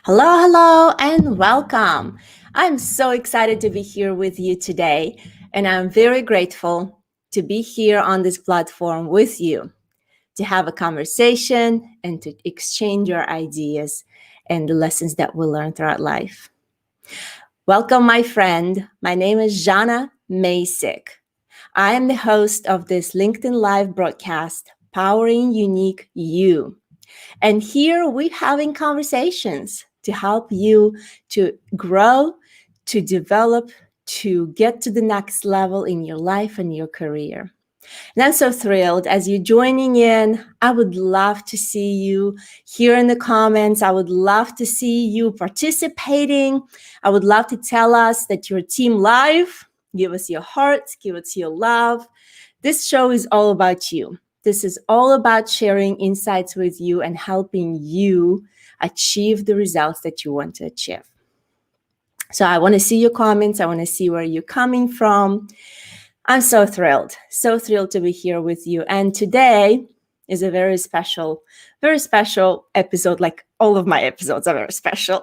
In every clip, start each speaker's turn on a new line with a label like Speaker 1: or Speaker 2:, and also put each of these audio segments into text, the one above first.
Speaker 1: Hello, hello, and welcome. I'm so excited to be here with you today, and I'm very grateful to be here on this platform with you to have a conversation and to exchange your ideas and the lessons that we learn throughout life. Welcome, my friend. My name is Jana Masik. I am the host of this LinkedIn Live broadcast, Powering Unique You. And here we're having conversations to help you to grow, to develop, to get to the next level in your life and your career. And I'm so thrilled as you're joining in. I would love to see you here in the comments. I would love to see you participating. I would love to tell us that you're team live. Give us your hearts, give us your love. This show is all about you. This is all about sharing insights with you and helping you achieve the results that you want to achieve. So I want to see your comments. I want to see where you're coming from. I'm so thrilled to be here with you. And today is a very special episode. Like all of my episodes are very special.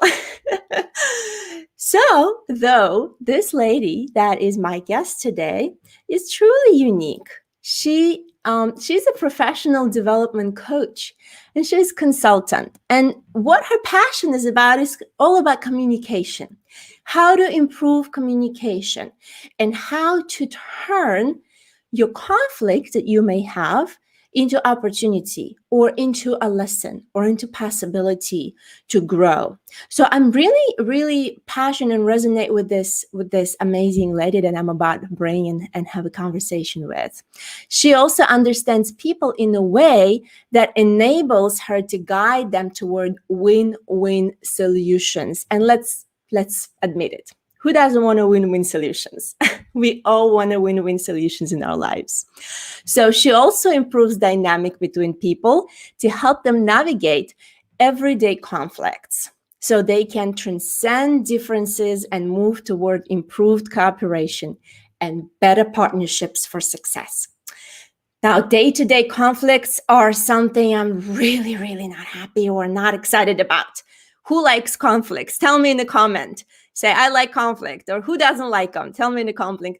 Speaker 1: So, though, this lady that is my guest today is truly unique. She's a professional development coach and she's a consultant. And what her passion is about is all about communication, how to improve communication and how to turn your conflict that you may have into opportunity or into a lesson or into possibility to grow. So I'm really passionate and resonate with this amazing lady that I'm about to bring in and have a conversation with. She also understands people in a way that enables her to guide them toward win-win solutions. And let's admit it. Who doesn't want to win-win solutions? We all want to win-win solutions in our lives. So she also improves dynamic between people to help them navigate everyday conflicts so they can transcend differences and move toward improved cooperation and better partnerships for success. Now, day-to-day conflicts are something I'm really not happy or not excited about. Who likes conflicts? Tell me in the comment. Say, I like conflict, or who doesn't like them? Tell me in the comment,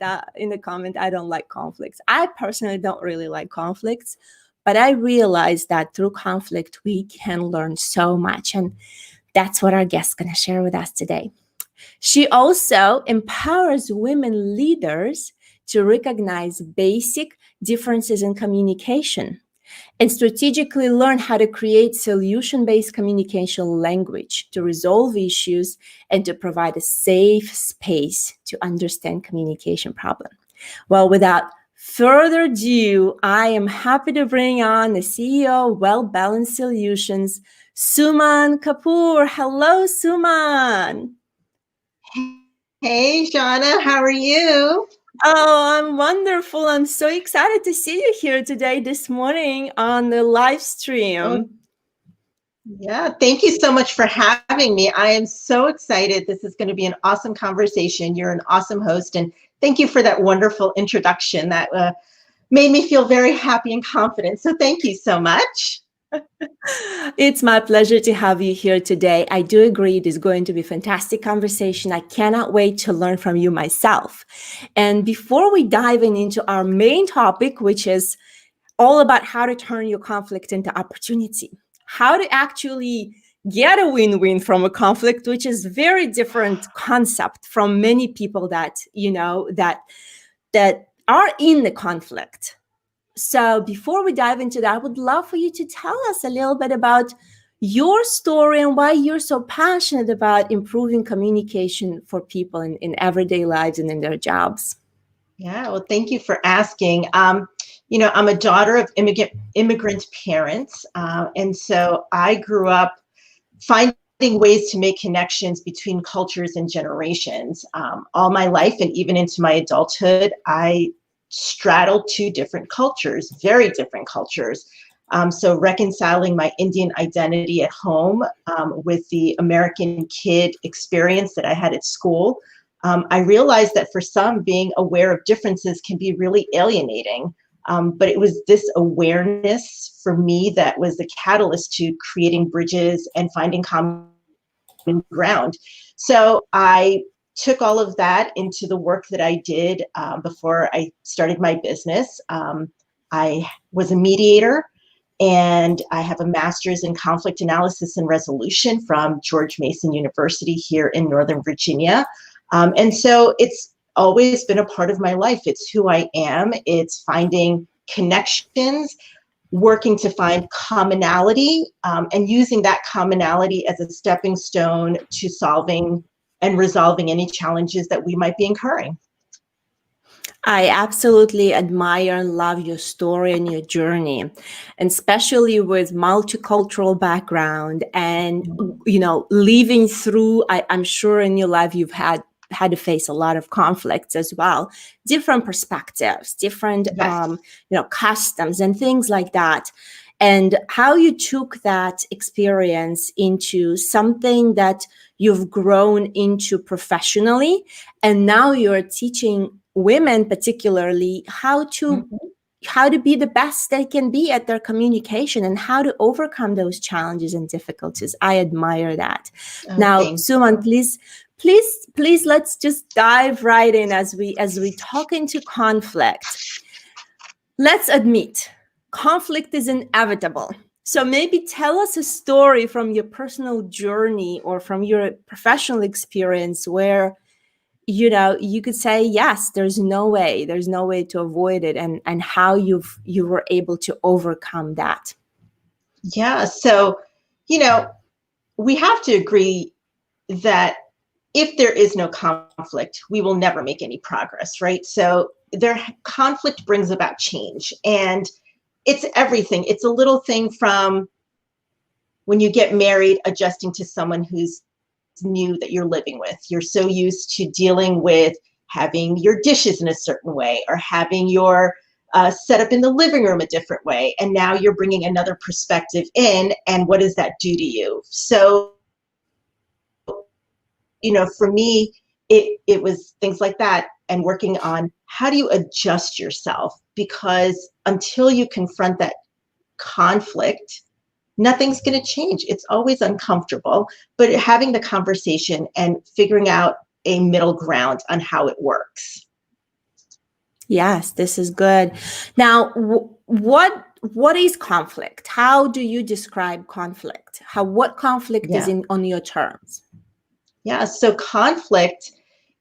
Speaker 1: I don't like conflicts. I personally don't really like conflicts, but I realize that through conflict, we can learn so much. And that's what our guest is going to share with us today. She also empowers women leaders to recognize basic differences in communication and strategically learn how to create solution-based communication language to resolve issues and to provide a safe space to understand communication problem. Well, without further ado, I am happy to bring on the CEO of Well Balanced Solutions, Suman Kapur. Hello, Suman.
Speaker 2: Hey, Shauna, how are you?
Speaker 1: Oh, I'm wonderful. I'm so excited to see you here today, this morning on the live stream.
Speaker 2: Oh, yeah, thank you so much for having me. I am so excited. This is going to be an awesome conversation. You're an awesome host, and thank you for that wonderful introduction that made me feel very happy and confident. So thank you so much.
Speaker 1: It's my pleasure to have you here today. I do agree it is going to be a fantastic conversation. I cannot wait to learn from you myself. And before we dive into our main topic, which is all about how to turn your conflict into opportunity, how to actually get a win-win from a conflict, which is very different concept from many people that, that are in the conflict. So before we dive into that, I would love for you to tell us a little bit about your story and why you're so passionate about improving communication for people in everyday lives and in their jobs.
Speaker 2: Yeah, well, thank you for asking. I'm a daughter of immigrant parents, and so I grew up finding ways to make connections between cultures and generations. All my life and even into my adulthood, I straddled two different cultures, very different cultures. So reconciling my Indian identity at home with the American kid experience that I had at school, I realized that for some, being aware of differences can be really alienating. But it was this awareness for me that was the catalyst to creating bridges and finding common ground. So I took all of that into the work that I did before I started my business. I was a mediator, and I have a master's in conflict analysis and resolution from George Mason University here in Northern Virginia. And so it's always been a part of my life. It's who I am. It's finding connections, working to find commonality, and using that commonality as a stepping stone to solving and resolving any challenges that we might be incurring.
Speaker 1: I absolutely admire and love your story and your journey, and especially with multicultural background and, living through, I'm sure in your life you've had to face a lot of conflicts as well, different perspectives, different,
Speaker 2: Yes.
Speaker 1: customs and things like that. And how you took that experience into something that you've grown into professionally. And now you're teaching women particularly how to be the best they can be at their communication and how to overcome those challenges and difficulties. I admire that. Now, Suman, please let's just dive right in as we talk into conflict. Let's admit, conflict is inevitable. So maybe tell us a story from your personal journey or from your professional experience where you could say, yes, there's no way to avoid it, and how you were able to overcome that.
Speaker 2: Yeah. So, we have to agree that if there is no conflict, we will never make any progress, right? So conflict brings about change, and it's everything. It's a little thing from when you get married, adjusting to someone who's new that you're living with. You're so used to dealing with having your dishes in a certain way, or having your set up in the living room a different way. And now you're bringing another perspective in. And what does that do to you? So, for me, it was things like that, and working on how do you adjust yourself? Because until you confront that conflict, nothing's going to change. It's always uncomfortable, but having the conversation and figuring out a middle ground on how it works.
Speaker 1: Yes, this is good. Now, what is conflict? How do you describe conflict? What conflict is on your terms?
Speaker 2: Yeah, so conflict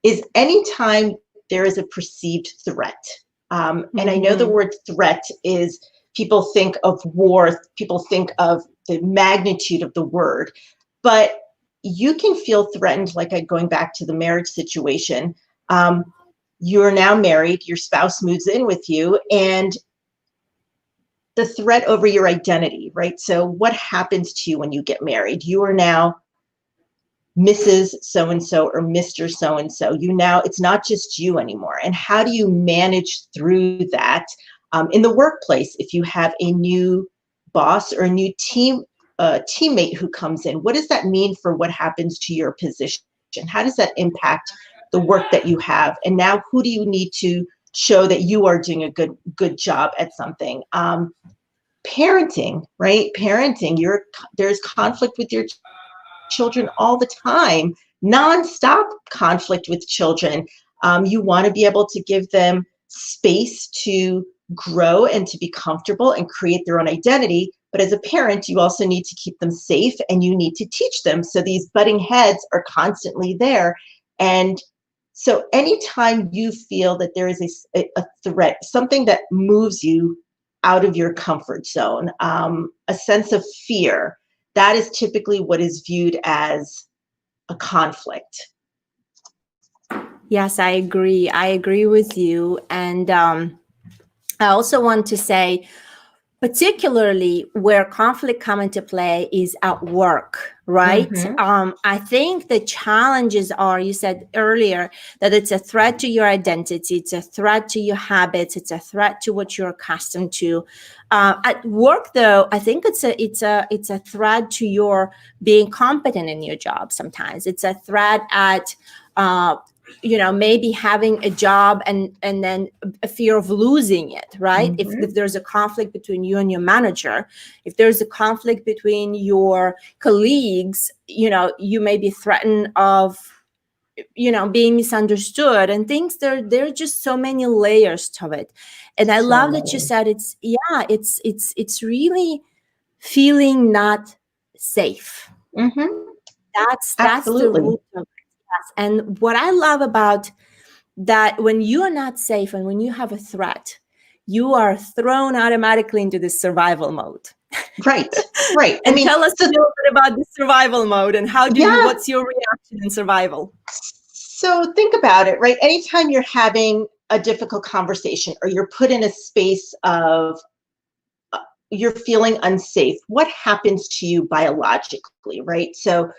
Speaker 2: is anytime there is a perceived threat. And I know the word threat is, people think of war, people think of the magnitude of the word, but you can feel threatened, like going back to the marriage situation. You're now married, your spouse moves in with you, and the threat over your identity, right? So what happens to you when you get married? You are now Mrs. So-and-so or Mr. So-and-so. It's not just you anymore. And how do you manage through that? In the workplace, if you have a new boss or a new teammate who comes in, what does that mean for what happens to your position? How does that impact the work that you have? And now who do you need to show that you are doing a good job at something? Parenting, right? Parenting, there's conflict with your children all the time, nonstop conflict with children. You want to be able to give them space to grow and to be comfortable and create their own identity. But as a parent, you also need to keep them safe, and you need to teach them. So these butting heads are constantly there. And so anytime you feel that there is a threat, something that moves you out of your comfort zone, a sense of fear, that is typically what is viewed as a conflict.
Speaker 1: Yes, I agree. I agree with you. And I also want to say, particularly where conflict come into play is at work, right? I think the challenges are, you said earlier, that it's a threat to your identity, it's a threat to your habits, it's a threat to what you're accustomed to. At work, though, I think it's a threat to your being competent in your job. Sometimes it's a threat at maybe having a job and then a fear of losing it, right?
Speaker 2: Mm-hmm.
Speaker 1: If there's a conflict between you and your manager, if there's a conflict between your colleagues, you may be threatened of being misunderstood and things. There are just so many layers to it. And I
Speaker 2: So
Speaker 1: love that you
Speaker 2: many.
Speaker 1: said it's really feeling not safe.
Speaker 2: Mm-hmm.
Speaker 1: That's the
Speaker 2: Absolutely.
Speaker 1: root of it. Yes. And what I love about that, when you are not safe and when you have a threat, you are thrown automatically into the survival mode.
Speaker 2: Right. Right. I
Speaker 1: And
Speaker 2: mean,
Speaker 1: tell us a
Speaker 2: so
Speaker 1: little bit about the survival mode and
Speaker 2: yeah.
Speaker 1: what's your reaction in survival?
Speaker 2: So think about it, right? Anytime you're having a difficult conversation or you're put in a space of you're feeling unsafe, what happens to you biologically, right? So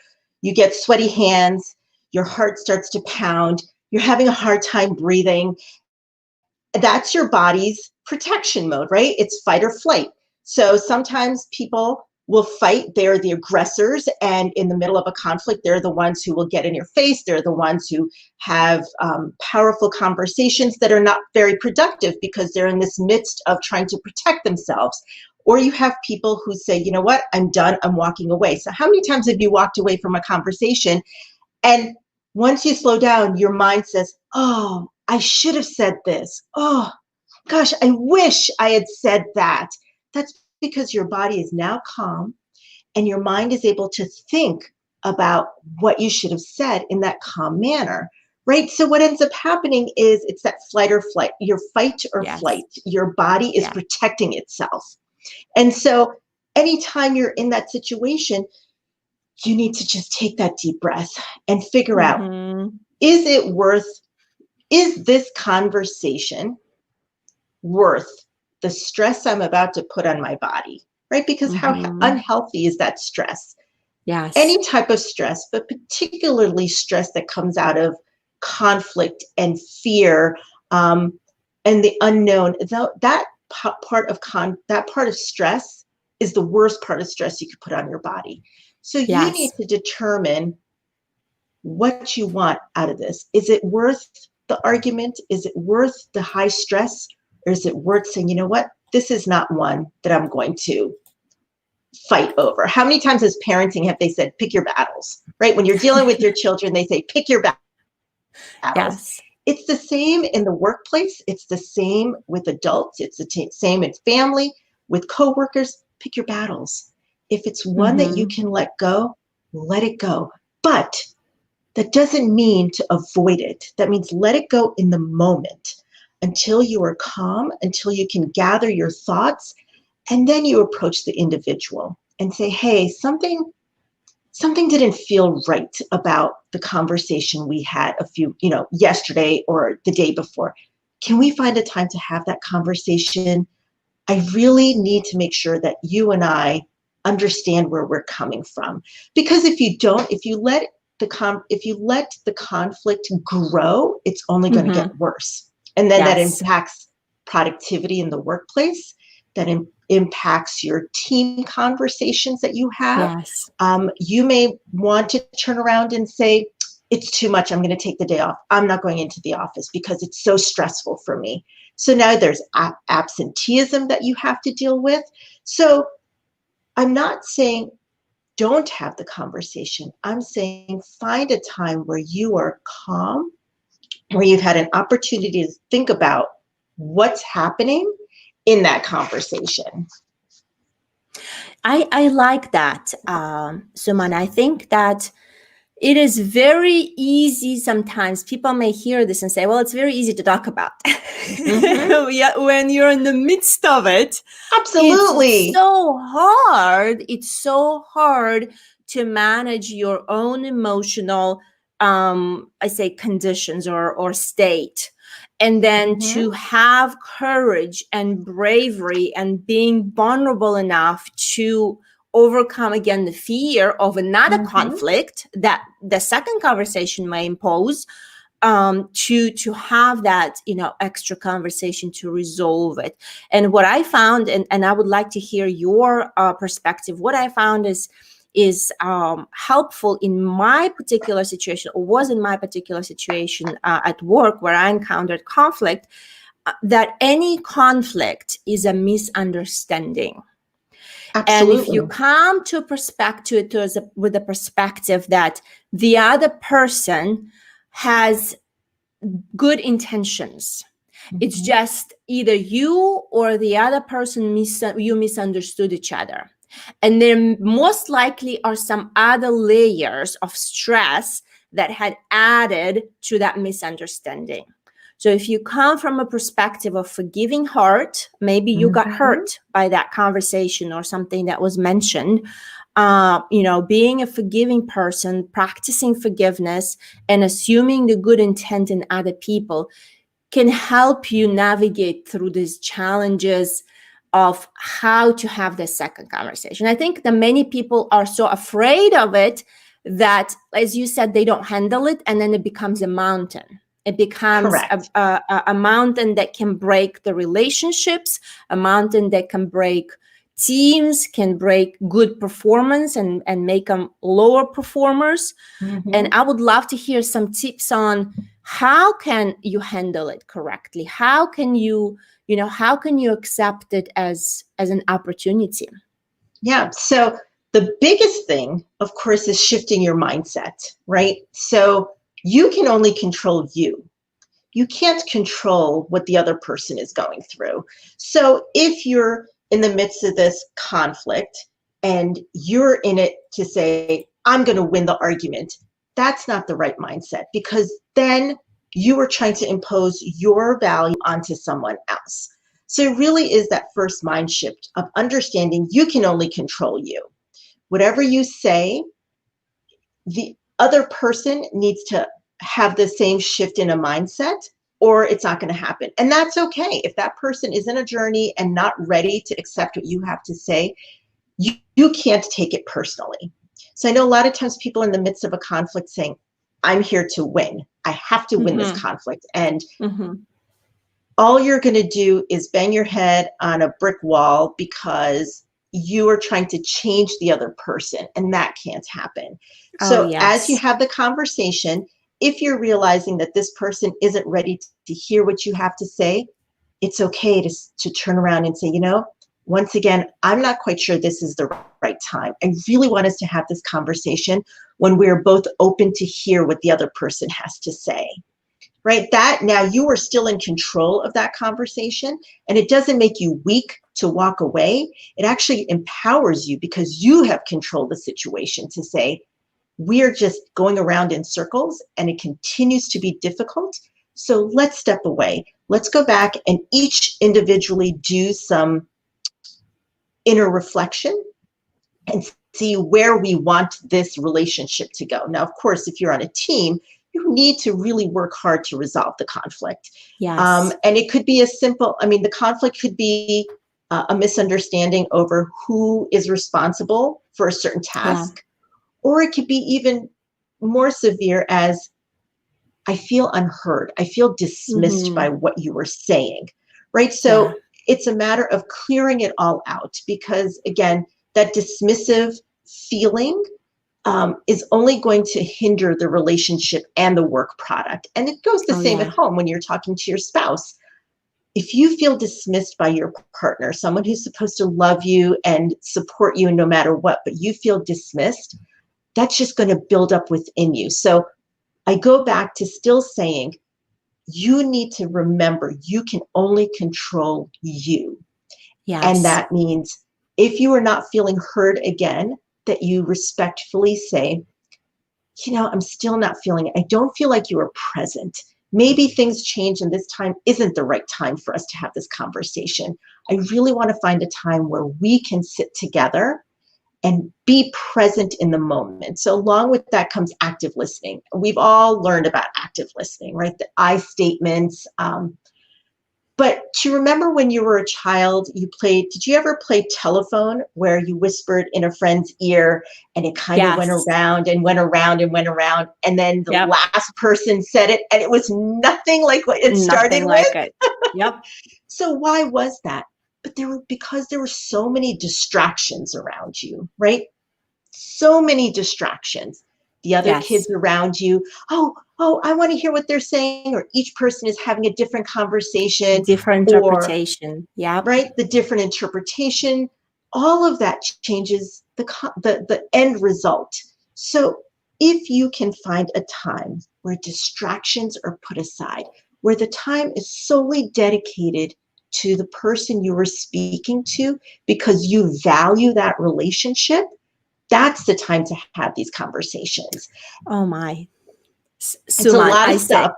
Speaker 2: you get sweaty hands, your heart starts to pound, you're having a hard time breathing. That's your body's protection mode, right? It's fight or flight. So sometimes people will fight. They're the aggressors. And in the middle of a conflict, they're the ones who will get in your face. They're the ones who have powerful conversations that are not very productive because they're in this midst of trying to protect themselves. Or you have people who say, you know what, I'm done, I'm walking away. So how many times have you walked away from a conversation and once you slow down, your mind says, oh, I should have said this. Oh, gosh, I wish I had said that. That's because your body is now calm and your mind is able to think about what you should have said in that calm manner, right? So what ends up happening is it's that flight or flight, your fight or
Speaker 1: Yes.
Speaker 2: flight. Your body is
Speaker 1: Yeah.
Speaker 2: protecting itself. And so anytime you're in that situation, you need to just take that deep breath and figure out,
Speaker 1: Mm-hmm.
Speaker 2: is this conversation worth the stress I'm about to put on my body, right? Because how
Speaker 1: Mm-hmm.
Speaker 2: unhealthy is that stress?
Speaker 1: Yes.
Speaker 2: Any type of stress, but particularly stress that comes out of conflict and fear and the unknown. That part of stress is the worst part of stress you could put on your body. So you need
Speaker 1: Yes.
Speaker 2: to determine what you want out of this. Is it worth the argument? Is it worth the high stress? Or is it worth saying, you know what, this is not one that I'm going to fight over? How many times as parenting have they said, pick your battles, right? When you're dealing with your children, they say, pick your battles.
Speaker 1: Yes.
Speaker 2: It's the same in the workplace. It's the same with adults. It's the same in family, with coworkers. Pick your battles. If it's one that you
Speaker 1: Mm-hmm.
Speaker 2: can let it go. But that doesn't mean to avoid it. That means let it go in the moment until you are calm, until you can gather your thoughts, and then you approach the individual and say, hey, something didn't feel right about the conversation we had yesterday or the day before. Can we find a time to have that conversation? I really need to make sure that you and I understand where we're coming from. Because if you don't, if you let the conflict grow, it's only going to
Speaker 1: Mm-hmm.
Speaker 2: get worse. And then that
Speaker 1: Yes.
Speaker 2: impacts productivity in the workplace, that impacts your team conversations that you have.
Speaker 1: Yes.
Speaker 2: You may want to turn around and say, it's too much, I'm going to take the day off. I'm not going into the office because it's so stressful for me. So now there's absenteeism that you have to deal with. So I'm not saying don't have the conversation. I'm saying find a time where you are calm, where you've had an opportunity to think about what's happening in that conversation.
Speaker 1: I like that, Suman. I think that it is very easy. Sometimes people may hear this and say, well, it's very easy to talk about.
Speaker 2: Mm-hmm.
Speaker 1: Yeah, when you're in the midst of it, it's
Speaker 2: Absolutely.
Speaker 1: so hard. It's so hard to manage your own emotional, I say, conditions or state. And then
Speaker 2: Mm-hmm.
Speaker 1: to have courage and bravery and being vulnerable enough to overcome again the fear of another
Speaker 2: Mm-hmm.
Speaker 1: conflict that the second conversation may impose, to have that extra conversation to resolve it. And what I found, and I would like to hear your perspective, what I found is is helpful in my particular situation, or was in my particular situation at work where I encountered conflict, that any conflict is a misunderstanding. And if you
Speaker 2: Absolutely.
Speaker 1: come to with the perspective that the other person has good intentions, it's
Speaker 2: Mhm.
Speaker 1: just either you or the other person you misunderstood each other, and there most likely are some other layers of stress that had added to that misunderstanding. So if you come from a perspective of forgiving heart, maybe you got
Speaker 2: Mhm.
Speaker 1: hurt by that conversation or something that was mentioned. Being a forgiving person, practicing forgiveness, and assuming the good intent in other people can help you navigate through these challenges of how to have the second conversation. I think that many people are so afraid of it that, as you said, they don't handle it, and then it becomes a mountain. It becomes
Speaker 2: Correct.
Speaker 1: a mountain that can break the relationships, a mountain that can break teams, can break good performance and make them lower performers. And
Speaker 2: Mhm.
Speaker 1: I would love to hear some tips on how can you handle it correctly? How can you, how can you accept it as an opportunity?
Speaker 2: Yeah. So the biggest thing, of course, is shifting your mindset, right? So you can only control you. You can't control what the other person is going through. So if you're in the midst of this conflict and you're in it to say, I'm going to win the argument, that's not the right mindset, because then you are trying to impose your value onto someone else. So it really is that first mind shift of understanding you can only control you. Whatever you say, the other person needs to have the same shift in a mindset, or it's not going to happen. And that's okay. If that person is in a journey and not ready to accept what you have to say, you can't take it personally. So I know a lot of times people in the midst of a conflict saying, I'm here to win. I have to win this
Speaker 1: Mm-hmm.
Speaker 2: conflict. And
Speaker 1: Mm-hmm.
Speaker 2: all you're going to do is bang your head on a brick wall because you are trying to change the other person, and that can't happen.
Speaker 1: Oh,
Speaker 2: So as you
Speaker 1: yes.
Speaker 2: have the conversation, if you're realizing that this person isn't ready to hear what you have to say, it's okay to turn around and say, once again, I'm not quite sure this is the right time. I really want us to have this conversation when we're both open to hear what the other person has to say. Right? That now you are still in control of that conversation, and it doesn't make you weak to walk away. It actually empowers you because you have controlled the situation to say, we're just going around in circles and it continues to be difficult. So let's step away. Let's go back and each individually do some inner reflection and see where we want this relationship to go. Now, of course, if you're on a team, you need to really work hard to resolve the conflict.
Speaker 1: Yes.
Speaker 2: And it could be as simple, the conflict could be a misunderstanding over who is responsible for a certain
Speaker 1: Yeah.
Speaker 2: task, or it could be even more severe as, I feel unheard. I feel dismissed
Speaker 1: Mm-hmm.
Speaker 2: by what you were saying, right?
Speaker 1: Yeah.
Speaker 2: So it's a matter of clearing it all out because, again, that dismissive feeling is only going to hinder the relationship and the work product. And it goes the
Speaker 1: Oh,
Speaker 2: same at
Speaker 1: yeah.
Speaker 2: home when you're talking to your spouse. If you feel dismissed by your partner, someone who's supposed to love you and support you no matter what, but you feel dismissed, that's just going to build up within you. So I go back to still saying, you need to remember you can only control you. And
Speaker 1: Yes.
Speaker 2: that means if you are not feeling heard again, that you respectfully say, I'm still not feeling it. I don't feel like you are present. Maybe things change and this time isn't the right time for us to have this conversation. I really want to find a time where we can sit together and be present in the moment. So along with that comes active listening. We've all learned about active listening, right? The I statements. But to remember when you were a child, did you ever play telephone where you whispered in a friend's ear and it kind of went
Speaker 1: Yes.
Speaker 2: around and went around and went around, and then the
Speaker 1: Yep.
Speaker 2: last person said it and it was nothing like what it
Speaker 1: Nothing
Speaker 2: started with?
Speaker 1: like it. Yep.
Speaker 2: So why was that? Because there were so many distractions around you, right? so many distractions. The other
Speaker 1: Yes.
Speaker 2: kids around you, I want to hear what they're saying, or each person is having a different conversation,
Speaker 1: Different
Speaker 2: or
Speaker 1: interpretation. Yep.
Speaker 2: right, the different interpretation. All of that changes the end result. So if you can find a time where distractions are put aside, where the time is solely dedicated to the person you were speaking to because you value that relationship, that's the time to have these conversations.
Speaker 1: Oh my.
Speaker 2: It's a
Speaker 1: Suman,
Speaker 2: lot of
Speaker 1: I say,
Speaker 2: stuff.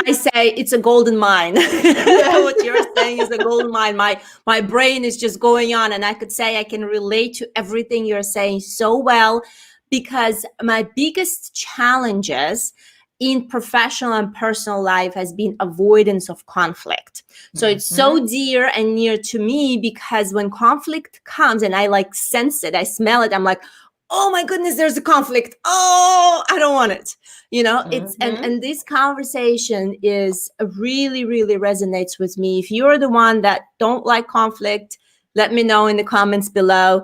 Speaker 1: I say it's a golden mine.
Speaker 2: Yes.
Speaker 1: What you're saying is a golden mine. My brain is just going on, and I could say I can relate to everything you're saying so well, because my biggest challenges in professional and personal life has been avoidance of conflict. So it's
Speaker 2: Mhm.
Speaker 1: so dear and near to me, because when conflict comes and I like sense it, I smell it, I'm like, oh my goodness, there's a conflict. Oh, I don't want it. It's
Speaker 2: Mhm.
Speaker 1: and this conversation is really, really resonates with me. If you're the one that don't like conflict, let me know in the comments below.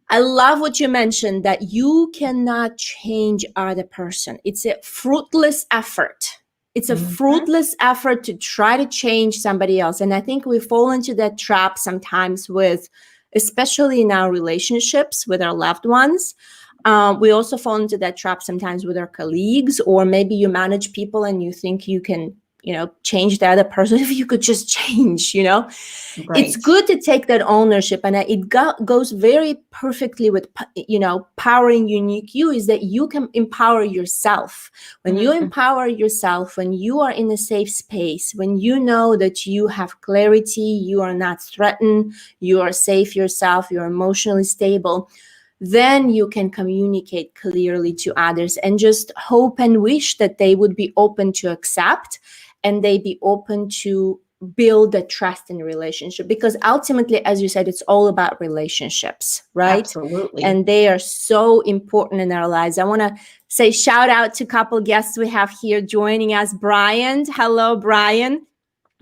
Speaker 1: I love what you mentioned, that you cannot change other person. It's a fruitless effort. It's a
Speaker 2: Mhm.
Speaker 1: fruitless effort to try to change somebody else. And I think we fall into that trap sometimes with, especially in our relationships with our loved ones. We also fall into that trap sometimes with our colleagues, or maybe you manage people and you think you can, change the other person. If you could just change. It's
Speaker 2: Right.
Speaker 1: good to take that ownership, and it goes very perfectly with powering unique you, is that you can empower yourself. When you
Speaker 2: Mhm.
Speaker 1: empower yourself, when you are in a safe space, when you know that you have clarity, you are not threatened, you are safe yourself, you're emotionally stable, then you can communicate clearly to others, and just hope and wish that they would be open to accept, and they be open to build a trust in relationship. Because ultimately, as you said, it's all about relationships, right?
Speaker 2: Absolutely.
Speaker 1: And they are so important in our lives. I want to say shout out to a couple guests we have here joining us. Brian, hello Brian,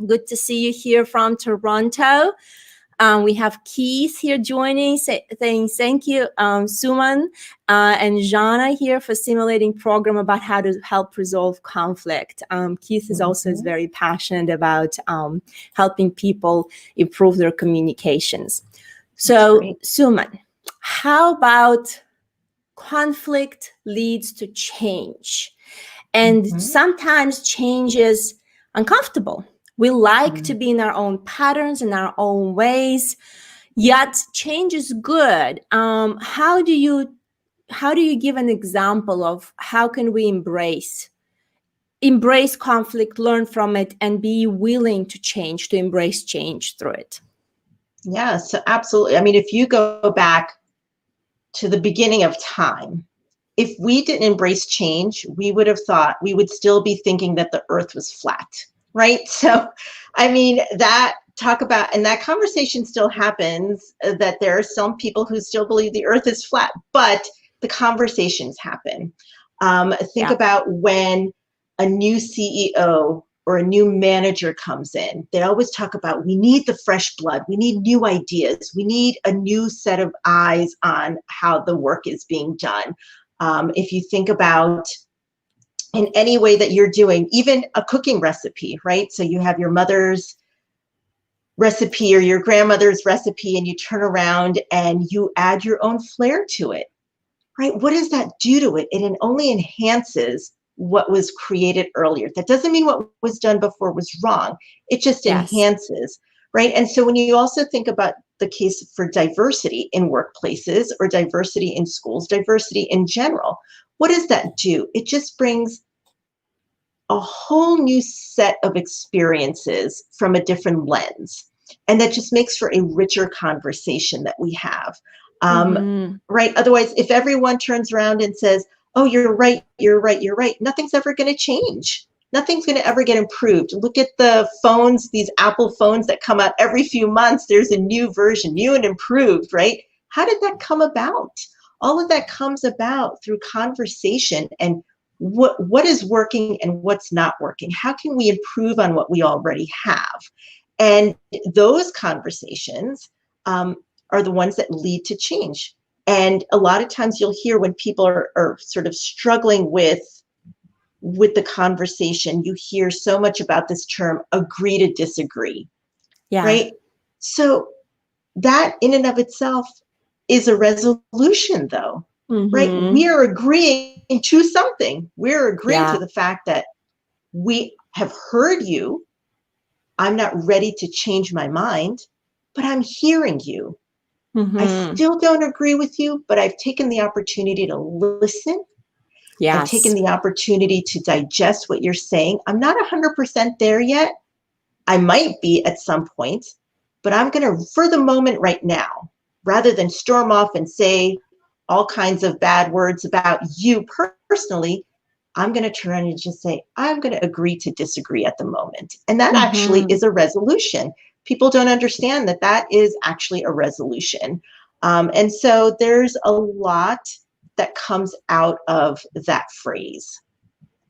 Speaker 1: good to see you here from Toronto. We have Keith here joining, saying thank you, Suman, and Jana here for simulating program about how to help resolve conflict. Keith is also
Speaker 2: Mhm.
Speaker 1: very passionate about helping people improve their communications.
Speaker 2: That's
Speaker 1: So,
Speaker 2: great.
Speaker 1: Suman, how about conflict leads to change? And
Speaker 2: Mhm.
Speaker 1: sometimes change is uncomfortable. We like to
Speaker 2: Mhm.
Speaker 1: be in our own patterns, in our own ways. Yet change is good. How do you give an example of how can we embrace conflict, learn from it, and be willing to change, to embrace change through it?
Speaker 2: Yeah, so absolutely. I mean, if you go back to the beginning of time, if we didn't embrace change, we would have thought we would still be thinking that the earth was flat, right? So, I mean, that talk about, and that conversation still happens, that there are some people who still believe the earth is flat, but the conversations happen. Think
Speaker 1: Yeah.
Speaker 2: about when a new CEO or a new manager comes in, they always talk about we need the fresh blood, we need new ideas, we need a new set of eyes on how the work is being done. If you think about in any way that you're doing, even a cooking recipe, right? So you have your mother's recipe or your grandmother's recipe, and you turn around and you add your own flair to it, right? What does that do to it? It only enhances what was created earlier. That doesn't mean what was done before was wrong. It just
Speaker 1: Yes.
Speaker 2: enhances, right? And so when you also think about the case for diversity in workplaces or diversity in schools, diversity in general, what does that do? It just brings a whole new set of experiences from a different lens. And that just makes for a richer conversation that we have. Um,
Speaker 1: Mm-hmm.
Speaker 2: right? Otherwise, if everyone turns around and says, oh, you're right, you're right, you're right, nothing's ever going to change. Nothing's going to ever get improved. Look at the phones, these Apple phones that come out every few months. There's a new version, new and improved, right? How did that come about? All of that comes about through conversation and what is working and what's not working. How can we improve on what we already have? And those conversations are the ones that lead to change. And a lot of times you'll hear when people are sort of struggling with the conversation, you hear so much about this term, agree to disagree,
Speaker 1: Yeah.
Speaker 2: right? So that in and of itself is a resolution, though, right?
Speaker 1: Mm-hmm.
Speaker 2: We're agreeing to something. We're agreeing to
Speaker 1: Yeah.
Speaker 2: the fact that we have heard you. I'm not ready to change my mind, but I'm hearing you. I
Speaker 1: Mm-hmm.
Speaker 2: still don't agree with you, but I've taken the opportunity to listen. I've taken
Speaker 1: Yes.
Speaker 2: the opportunity to digest what you're saying. I'm not 100% there yet. I might be at some point, but I'm going to, for the moment right now, rather than storm off and say all kinds of bad words about you personally, I'm going to turn and just say, I'm going to agree to disagree at the moment. And that actually
Speaker 1: Mm-hmm.
Speaker 2: is a resolution. People don't understand that that is actually a resolution. And so there's a lot that comes out of that phrase.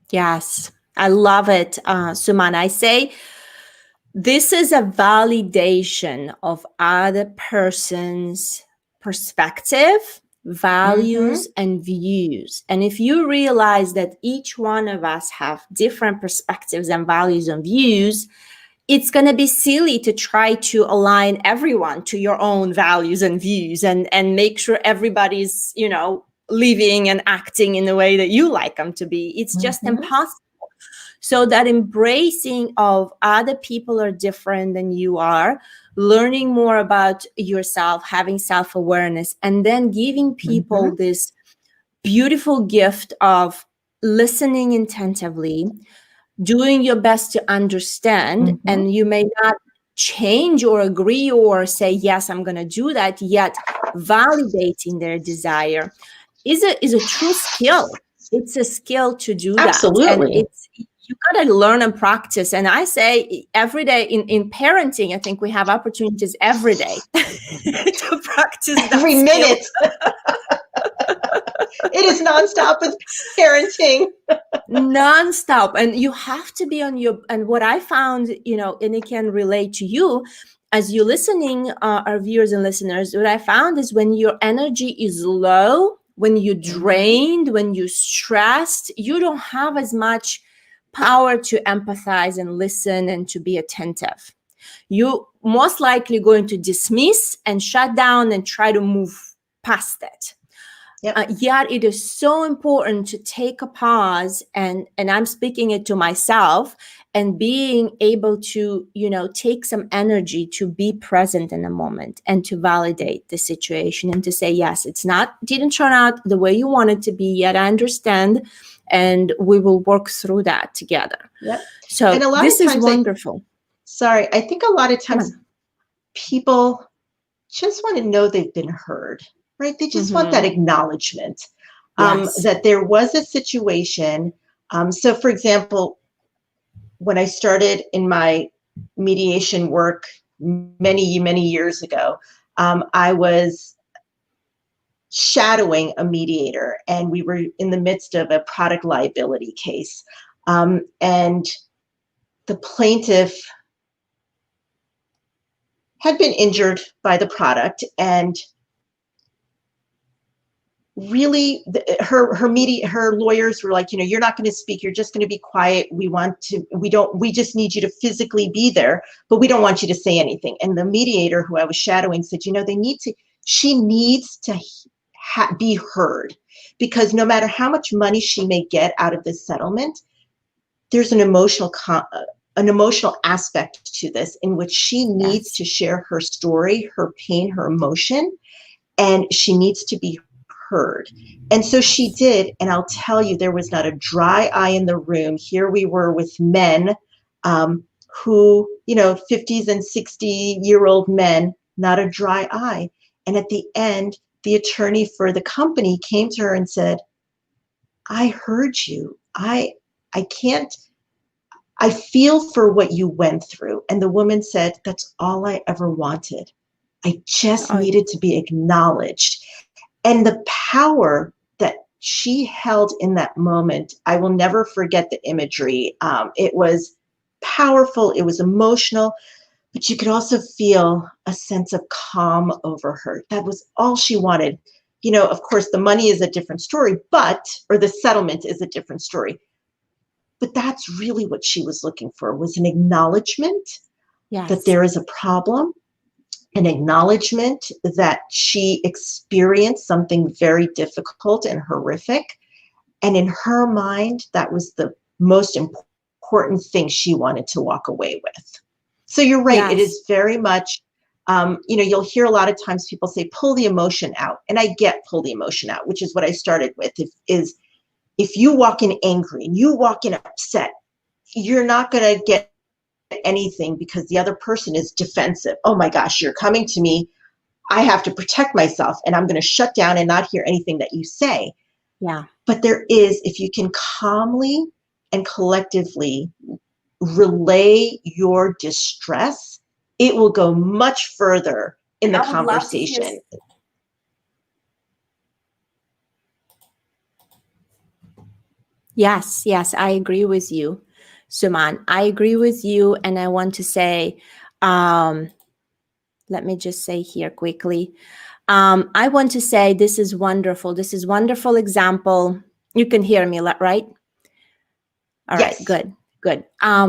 Speaker 1: Yes. I love it, Suman. I say this is a validation of other person's perspective,
Speaker 2: Mm-hmm.
Speaker 1: values, and views. And if you realize that each one of us have different perspectives and values and views, it's going to be silly to try to align everyone to your own values and views and make sure everybody's, living and acting in the way that you like them to be. It's just
Speaker 2: Mm-hmm.
Speaker 1: impossible. So that embracing of other people are different than you are, learning more about yourself, having self-awareness, and then giving
Speaker 2: Mm-hmm.
Speaker 1: people this beautiful gift of listening attentively, doing your best to understand,
Speaker 2: Mm-hmm.
Speaker 1: and you may not change or agree or say yes, I'm going to do that, yet validating their desire is a true skill. It's a skill to do that, and
Speaker 2: Absolutely.
Speaker 1: it's you got to learn and practice. And I say every day in parenting, I think we have opportunities every day to practice that
Speaker 2: Every
Speaker 1: skill
Speaker 2: minute. It is nonstop with parenting.
Speaker 1: nonstop. And you have to be on your, and what I found, and it can relate to you as you listening, our viewers and listeners, what I found is when your energy is low, when you're
Speaker 2: Mm-hmm.
Speaker 1: drained, when you're stressed, you don't have as much power to empathize and listen and to be attentive. You most likely going to dismiss and shut down and try to move past it.
Speaker 2: Yep.
Speaker 1: Yet it is so important to take a pause, and I'm speaking it to myself, and being able to take some energy to be present in a moment and to validate the situation and to say yes, it's not didn't turn out the way you want it to be, yet I understand, and we will work through that together.
Speaker 2: Yep.
Speaker 1: So
Speaker 2: And a lot of
Speaker 1: this is
Speaker 2: times
Speaker 1: wonderful.
Speaker 2: I think a lot of
Speaker 1: Come
Speaker 2: times
Speaker 1: on.
Speaker 2: people just want to know they've been heard, right? They just want that
Speaker 1: Mm-hmm.
Speaker 2: acknowledgement,
Speaker 1: Yes.
Speaker 2: that there was a situation. So, for example, when I started in my mediation work many years ago, I was shadowing a mediator, and we were in the midst of a product liability case. And the plaintiff had been injured by the product, and really her lawyers were like, you're not going to speak, you're just going to be quiet, we just need you to physically be there, but we don't want you to say anything. And the mediator who I was shadowing said, she needs to be heard, because no matter how much money she may get out of this settlement, there's an emotional aspect to this in which she needs
Speaker 1: Yes.
Speaker 2: to share her story, her pain, her emotion, and she needs to be heard. And so she
Speaker 1: Yes.
Speaker 2: did. And I'll tell you, there was not a dry eye in the room. Here we were with men, who, 50s and 60-year-old men, not a dry eye. And at the end, the attorney for the company came to her and said, I heard you. I can't, I feel for what you went through. And the woman said, that's all I ever wanted. I just
Speaker 1: Oh,
Speaker 2: needed to be acknowledged. And the power that she held in that moment, I will never forget the imagery. It was powerful, it was emotional, but you could also feel a sense of calm over her. That was all she wanted. of course, the money is a different story, or the settlement is a different story. But that's really what she was looking for, was an acknowledgement that
Speaker 1: Yes.
Speaker 2: there is a problem, an acknowledgement that she experienced something very difficult and horrific. And in her mind, that was the most important thing she wanted to walk away with. So you're right. It
Speaker 1: Yes.
Speaker 2: is very much, you'll hear a lot of times people say, pull the emotion out. And I get pull the emotion out, which is what I started with, if you walk in angry and you walk in upset, you're not going to get anything because the other person is defensive. Oh my gosh, you're coming to me. I have to protect myself and I'm going to shut down and not hear anything that you say.
Speaker 1: Yeah.
Speaker 2: But if you can calmly and collectively relay your distress, it will go much further in the
Speaker 1: I would love to hear.
Speaker 2: conversation.
Speaker 1: Yes, yes, I agree with you, Suman. I agree with you. And I want to say, let me just say here quickly. I want to say this is wonderful. This is wonderful example. You can hear me, right? All right,
Speaker 2: Yes.
Speaker 1: good, good.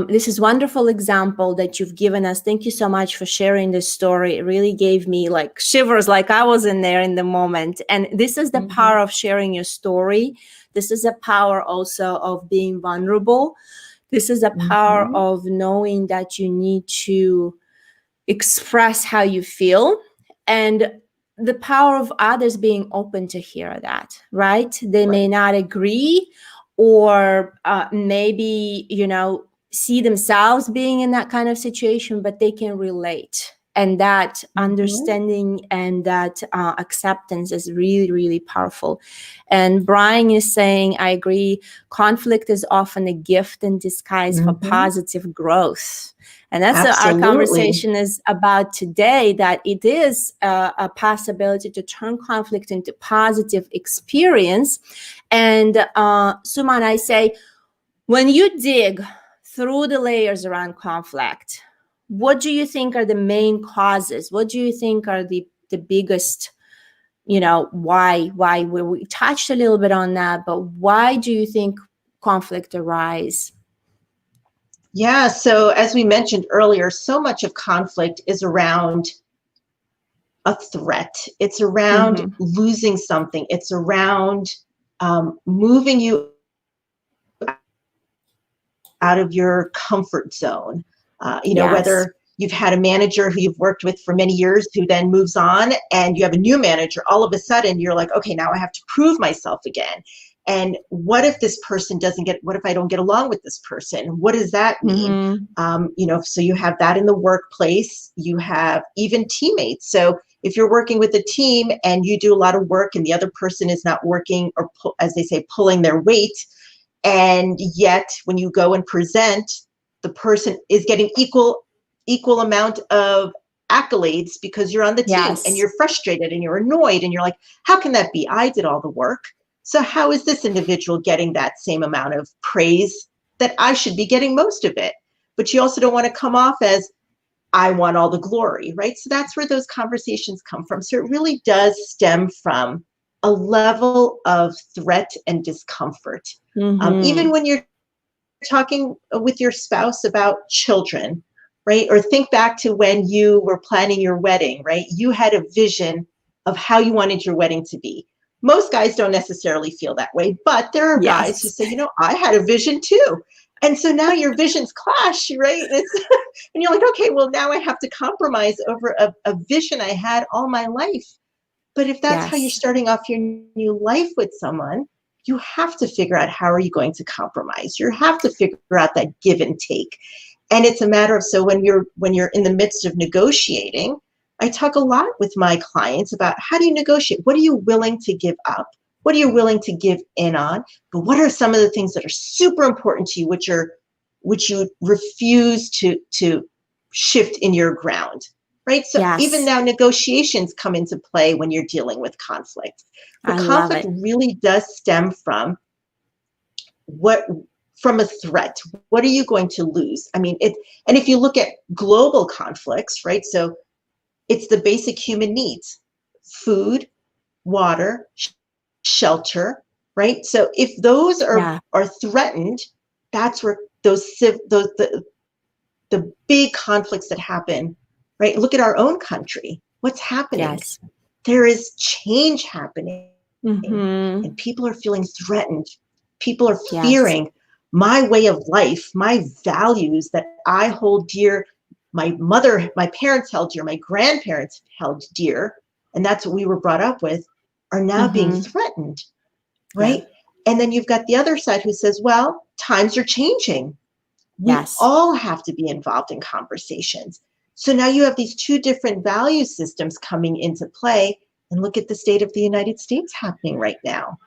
Speaker 1: This is wonderful example that you've given us. Thank you so much for sharing this story. It really gave me like shivers, like I was in there in the moment. And this is the power of sharing your story. This is a power also of being vulnerable. This is a power of knowing that you need to express how you feel, and the power of others being open to hear that, right? They may not agree, or maybe, see themselves being in that kind of situation, but they can relate. And that understanding and that acceptance is really, really powerful. And Brian is saying, I agree, conflict is often a gift in disguise for positive growth. And that's what our conversation is about today, that it is a possibility to turn conflict into positive experience. And Suman, I say, when you dig through the layers around conflict, what do you think are the main causes? What do you think are the biggest, why we touched a little bit on that, but why do you think conflict arise?
Speaker 2: Yeah, so as we mentioned earlier, so much of conflict is around a threat. It's around losing something. It's around moving you out of your comfort zone. Whether you've had a manager who you've worked with for many years who then moves on, and you have a new manager, all of a sudden you're like, okay, now I have to prove myself again. And what if this person what if I don't get along with this person? What does that mean? So you have that in the workplace. You have even teammates. So if you're working with a team and you do a lot of work and the other person is not working, or as they say, pulling their weight, and yet when you go and present, the person is getting equal amount of accolades because you're on the team, and you're frustrated and you're annoyed and you're like, how can that be? I did all the work. So how is this individual getting that same amount of praise that I should be getting most of it? But you also don't want to come off as, I want all the glory, right? So that's where those conversations come from. So it really does stem from a level of threat and discomfort. Even when you're talking with your spouse about children, right? Or think back to when you were planning your wedding, right? You had a vision of how you wanted your wedding to be. Most guys don't necessarily feel that way, but there are guys who say, I had a vision too. And so now your visions clash, right? And you're like, okay, well, now I have to compromise over a vision I had all my life. But if that's how you're starting off your new life with someone, you have to figure out, how are you going to compromise? You have to figure out that give and take. And it's a matter of, so when you're in the midst of negotiating, I talk a lot with my clients about, how do you negotiate? What are you willing to give up? What are you willing to give in on? But what are some of the things that are super important to you, which you refuse to shift in your ground, right? So even now, negotiations come into play when you're dealing with conflict. But conflict really does stem from a threat. What are you going to lose? I mean, and if you look at global conflicts, right? So it's the basic human needs: food, water, shelter, right? So if those
Speaker 1: Yeah.
Speaker 2: are threatened, that's where the big conflicts that happen, right? Look at our own country. What's happening?
Speaker 1: Yes.
Speaker 2: There is change happening,
Speaker 1: Mm-hmm.
Speaker 2: and people are feeling threatened. People are
Speaker 1: Yes.
Speaker 2: fearing my way of life, my values that I hold dear, my parents held dear, my grandparents held dear, and that's what we were brought up with, are now being
Speaker 1: Mm-hmm.
Speaker 2: threatened,
Speaker 1: Yeah.
Speaker 2: right? And then you've got the other side who says, well, times are changing. We
Speaker 1: Yes.
Speaker 2: all have to be involved in conversations. So now you have these two different value systems coming into play. And look at the state of the United States happening right now,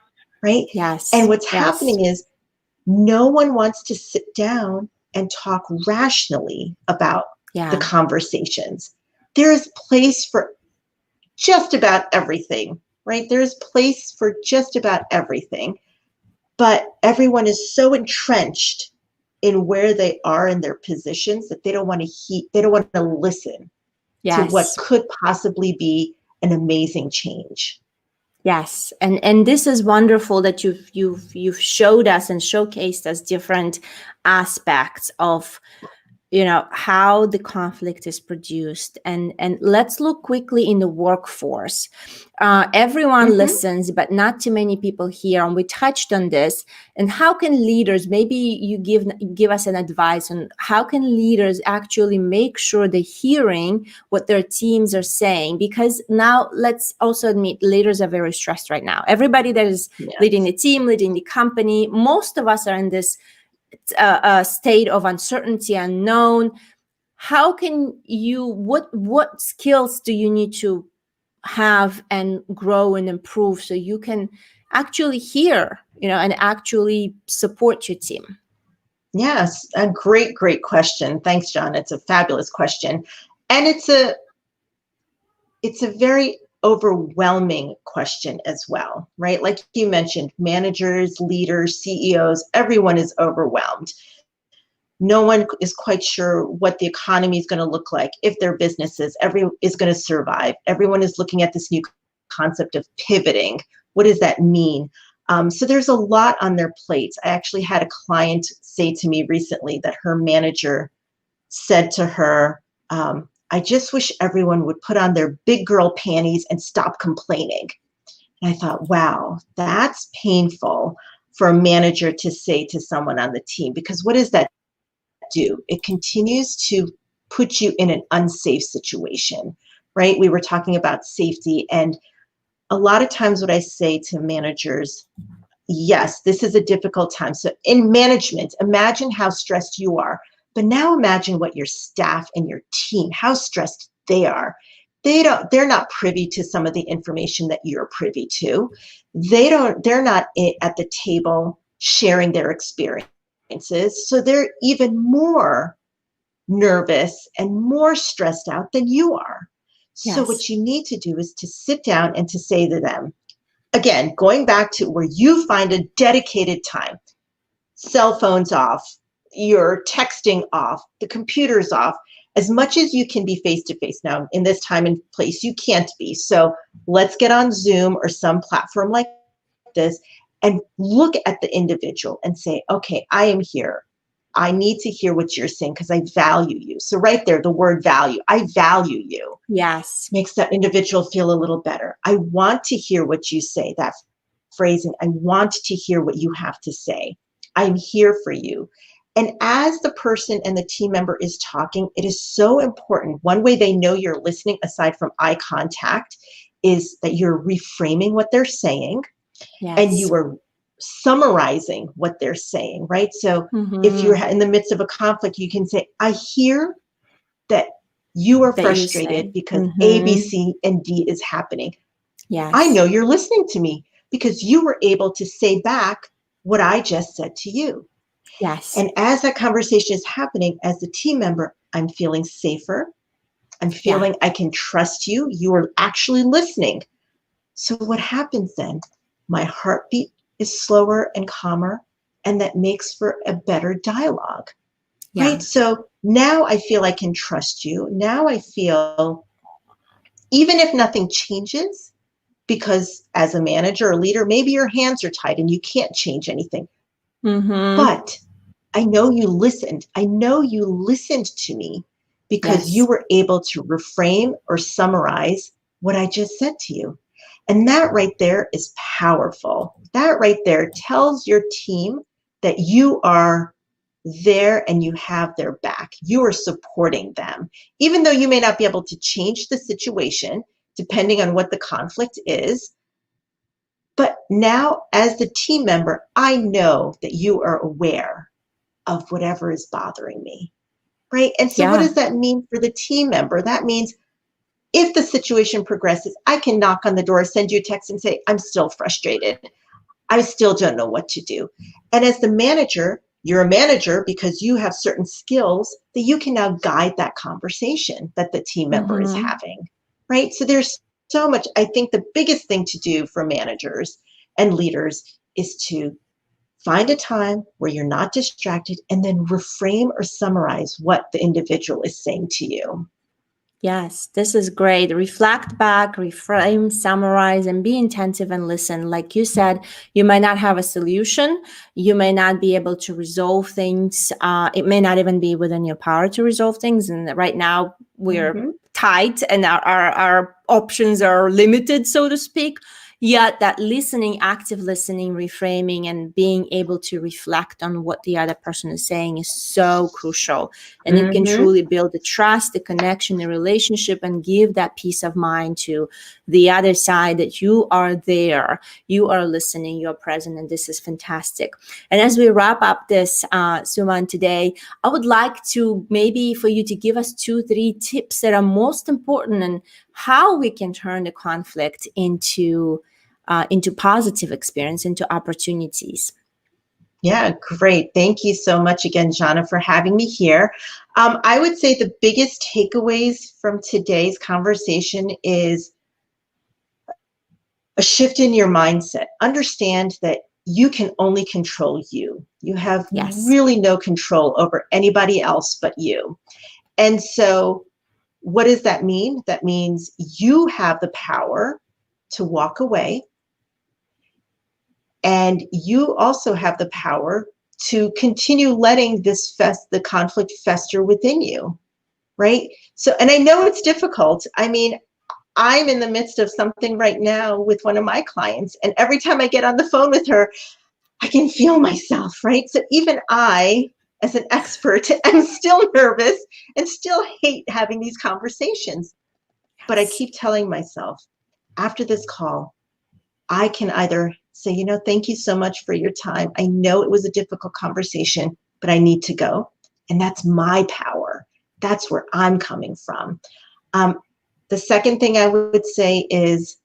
Speaker 2: right? And
Speaker 1: Yes.
Speaker 2: what's
Speaker 1: Yes.
Speaker 2: happening is no one wants to sit down and talk rationally about the
Speaker 1: Yeah.
Speaker 2: conversations. There is place for just about everything, right? There's place for just about everything. But everyone is so entrenched in where they are in their positions that they don't want to they don't want to listen to what
Speaker 1: Yes.
Speaker 2: could possibly be an amazing change.
Speaker 1: Yes, and this is wonderful that you've showed us and showcased us different aspects of, how the conflict is produced. And let's look quickly in the workforce. Everyone
Speaker 2: Mm-hmm.
Speaker 1: listens, but not too many people hear, and we touched on this. And how can leaders, maybe you give us an advice on how can leaders actually make sure they're hearing what their teams are saying? Because now, let's also admit, leaders are very stressed right now. Everybody that is leading
Speaker 2: Yes.
Speaker 1: the team, leading the company, most of us are in this state of uncertainty, unknown. How can you, what skills do you need to have and grow and improve so you can actually hear, and actually support your team?
Speaker 2: Yes. A great, great question. Thanks, John. It's a fabulous question. And it's a very overwhelming question as well, right? Like you mentioned, managers, leaders, CEOs, everyone is overwhelmed. No one is quite sure what the economy is going to look like, if their businesses is going to survive. Everyone is looking at this new concept of pivoting. What does that mean? So there's a lot on their plates. I actually had a client say to me recently that her manager said to her, I just wish everyone would put on their big girl panties and stop complaining. And I thought, wow, that's painful for a manager to say to someone on the team, because what does that do? It continues to put you in an unsafe situation, right? We were talking about safety. And a lot of times, what I say to managers, yes, this is a difficult time. So, in management, imagine how stressed you are. But now imagine what your staff and your team, how stressed they are. They're not privy to some of the information that you're privy to. They're not at the table sharing their experiences. So they're even more nervous and more stressed out than you are. So
Speaker 1: Yes.
Speaker 2: what you need to do is to sit down and to say to them, again, going back to where you find a dedicated time, cell phones off, your texting off, the computer's off, as much as you can be face to face. Now, in this time and place, you can't be. So let's get on Zoom or some platform like this and look at the individual and say, okay, I am here. I need to hear what you're saying because I value you. So right there, the word value, I value you,
Speaker 1: Yes.
Speaker 2: makes that individual feel a little better. I want to hear what you say, that phrasing. I want to hear what you have to say. I'm here for you. And as the person and the team member is talking, it is so important. One way they know you're listening, aside from eye contact, is that you're reframing what they're saying and
Speaker 1: Yes.
Speaker 2: you are summarizing what they're saying, right? So if you're
Speaker 1: Mm-hmm.
Speaker 2: in the midst of a conflict, you can say, I hear that you are
Speaker 1: That you say.
Speaker 2: frustrated because A, B,
Speaker 1: Mm-hmm.
Speaker 2: C, and D is happening. I
Speaker 1: Yes.
Speaker 2: know you're listening to me because you were able to say back what I just said to you.
Speaker 1: Yes.
Speaker 2: And as that conversation is happening, as the team member, I'm feeling safer. I'm
Speaker 1: Yeah.
Speaker 2: feeling I can trust you. You are actually listening. So what happens then? My heartbeat is slower and calmer, and that makes for a better dialogue,
Speaker 1: Yeah.
Speaker 2: right? So now I feel I can trust you. Now I feel, even if nothing changes, because as a manager or leader, maybe your hands are tied and you can't change anything.
Speaker 1: Mm-hmm.
Speaker 2: But I know you listened. I know you listened to me because you
Speaker 1: Yes.
Speaker 2: were able to reframe or summarize what I just said to you. And that right there is powerful. That right there tells your team that you are there and you have their back. You are supporting them. Even though you may not be able to change the situation, depending on what the conflict is, but now, as the team member, I know that you are aware of whatever is bothering me, right? And so, what
Speaker 1: Yeah.
Speaker 2: does that mean for the team member? That means if the situation progresses, I can knock on the door, send you a text, and say, I'm still frustrated. I still don't know what to do. And as the manager, you're a manager because you have certain skills that you can now guide that conversation that the team member is
Speaker 1: Mm-hmm.
Speaker 2: having, right? So there's so much. I think the biggest thing to do for managers and leaders is to find a time where you're not distracted and then reframe or summarize what the individual is saying to you.
Speaker 1: Yes, this is great. Reflect back, reframe, summarize, and be attentive and listen. Like you said, you might not have a solution. You may not be able to resolve things. It may not even be within your power to resolve things. And right now, we're
Speaker 2: Mm-hmm.
Speaker 1: tight and our options are limited, so to speak. Yet that listening, active listening, reframing, and being able to reflect on what the other person is saying is so crucial. And it can
Speaker 2: Mm-hmm.
Speaker 1: truly build the trust, the connection, the relationship, and give that peace of mind to the other side that you are there, you are listening, you're present, and this is fantastic. And as we wrap up this, Suman, today, I would like to maybe for you to give us 2, 3 tips that are most important and how we can turn the conflict into positive experience, into opportunities.
Speaker 2: Yeah, great. Thank you so much again, Jana, for having me here. I would say the biggest takeaways from today's conversation is a shift in your mindset. Understand that you can only control you. You have
Speaker 1: Yes.
Speaker 2: really no control over anybody else but you. And so, what does that mean? That means you have the power to walk away, and you also have the power to continue letting the conflict fester within you, right? So, and I know it's difficult. I mean, I'm in the midst of something right now with one of my clients, and every time I get on the phone with her, I can feel myself, right? So even I, as an expert, am still nervous and still hate having these conversations. But I
Speaker 1: Yes.
Speaker 2: keep telling myself, after this call, I can either say, thank you so much for your time. I know it was a difficult conversation, but I need to go. And that's my power. That's where I'm coming from. Um, the second thing I would say is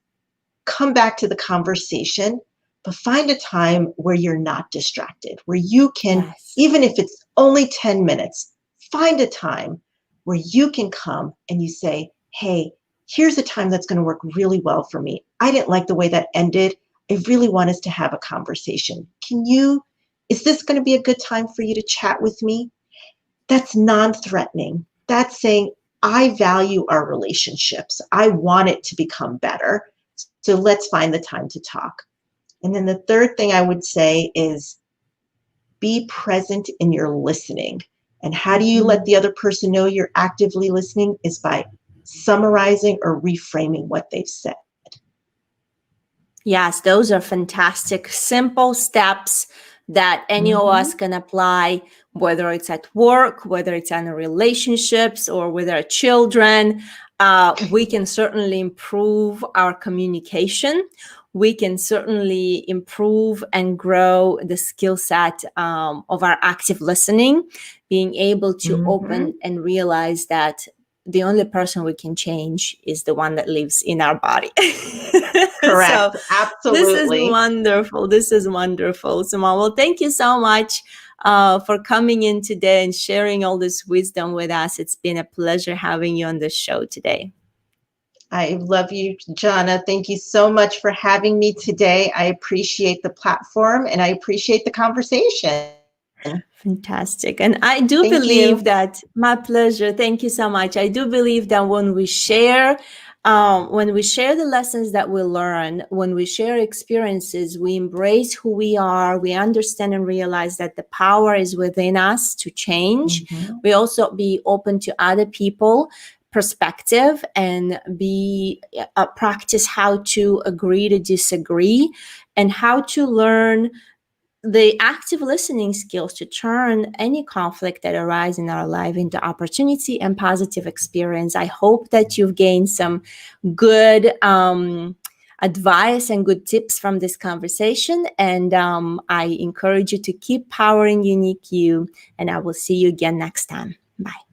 Speaker 2: come back to the conversation, but find a time where you're not distracted, where you can,
Speaker 1: Yes.
Speaker 2: even if it's only 10 minutes, find a time where you can come and you say, hey, here's a time that's going to work really well for me. I didn't like the way that ended. I really want us to have a conversation. Is this going to be a good time for you to chat with me? That's non-threatening. That's saying, I value our relationships. I want it to become better. So let's find the time to talk. And then the third thing I would say is be present in your listening. And how do you let
Speaker 1: Mhm.
Speaker 2: the other person know you're actively listening? Is by summarizing or reframing what they've said.
Speaker 1: Yes, those are fantastic, simple steps that any of
Speaker 2: Mm-hmm.
Speaker 1: us can apply, whether it's at work, whether it's in relationships, or with our children. We can certainly improve our communication. We can certainly improve and grow the skill set of our active listening, being able to
Speaker 2: Mm-hmm.
Speaker 1: open and realize that the only person we can change is the one that lives in our body. So
Speaker 2: Correct.
Speaker 1: this is
Speaker 2: Absolutely.
Speaker 1: wonderful. This is wonderful, Simone. Well, thank you so much for coming in today and sharing all this wisdom with us. It's been a pleasure having you on the show today.
Speaker 2: I love you, Jana. Thank you so much for having me today. I appreciate the platform and I appreciate the conversation.
Speaker 1: Fantastic. And I do
Speaker 2: Thank
Speaker 1: believe
Speaker 2: you.
Speaker 1: that, my pleasure. Thank you so much. I do believe that when we share When we share the lessons that we learn, when we share experiences, we embrace who we are, we understand and realize that the power is within us to change. We also be open to other people perspective and be practice how to agree to disagree and how to learn the active listening skills to turn any conflict that arises in our life into opportunity and positive experience. I hope that you've gained some good advice and good tips from this conversation. And I encourage you to keep powering unique you. And I will see you again next time. Bye.